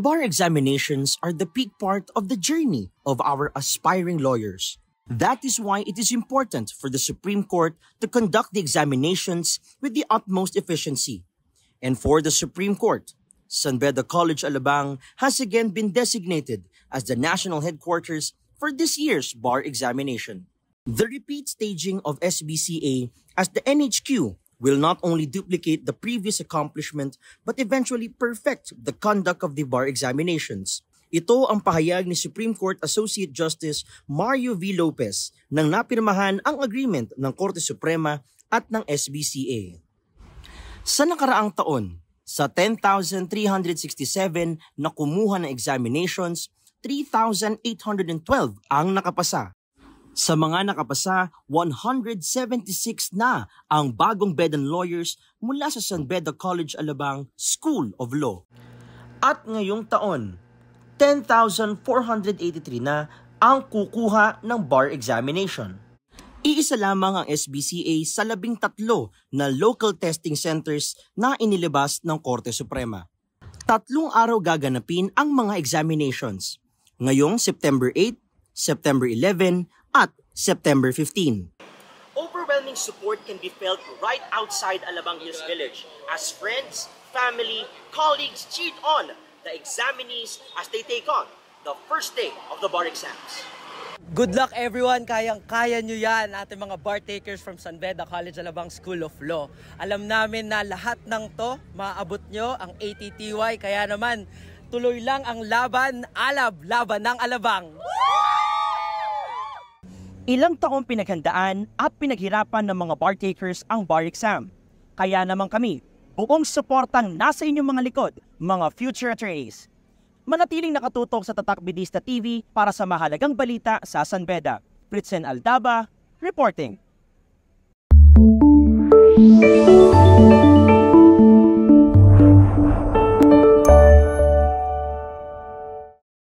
Bar examinations are the peak part of the journey of our aspiring lawyers. That is why it is important for the Supreme Court to conduct the examinations with the utmost efficiency. And for the Supreme Court, San Beda College Alabang has again been designated as the national headquarters for this year's bar examination. The repeat staging of SBCA as the NHQ will not only duplicate the previous accomplishment but eventually perfect the conduct of the bar examinations. Ito ang pahayag ni Supreme Court Associate Justice Mario V. Lopez nang napirmahan ang agreement ng Korte Suprema at ng SBCA. Sa nakaraang taon, sa 10,367 na kumuha ng examinations, 3,812 ang nakapasa. Sa mga nakapasa, 176 na ang bagong Bedan lawyers mula sa San Beda College Alabang School of Law. At ngayong taon, 10,483 na ang kukuha ng bar examination. Iisa lamang ang SBCA sa 13 na local testing centers na inilabas ng Korte Suprema. 3 araw gaganapin ang mga examinations. Ngayong September 8, September 11, at September 15. Overwhelming support can be felt right outside Alabang Hills Village as friends, family, colleagues cheer on the examinees as they take on the first day of the bar exams. Good luck everyone! Kayang-kaya nyo yan, ating mga bar takers from San Beda College Alabang School of Law. Alam namin na lahat ng to, maaabot nyo ang ATTY, kaya naman tuloy lang ang laban, laban ng Alabang! Ilang taong pinaghandaan at pinaghirapan ng mga bar takers ang bar exam. Kaya naman kami, buong suportang nasa inyong mga likod, mga future attorneys. Manatiling nakatutok sa Tatak Bidista TV para sa mahalagang balita sa San Beda. Pritzen Aldaba, reporting.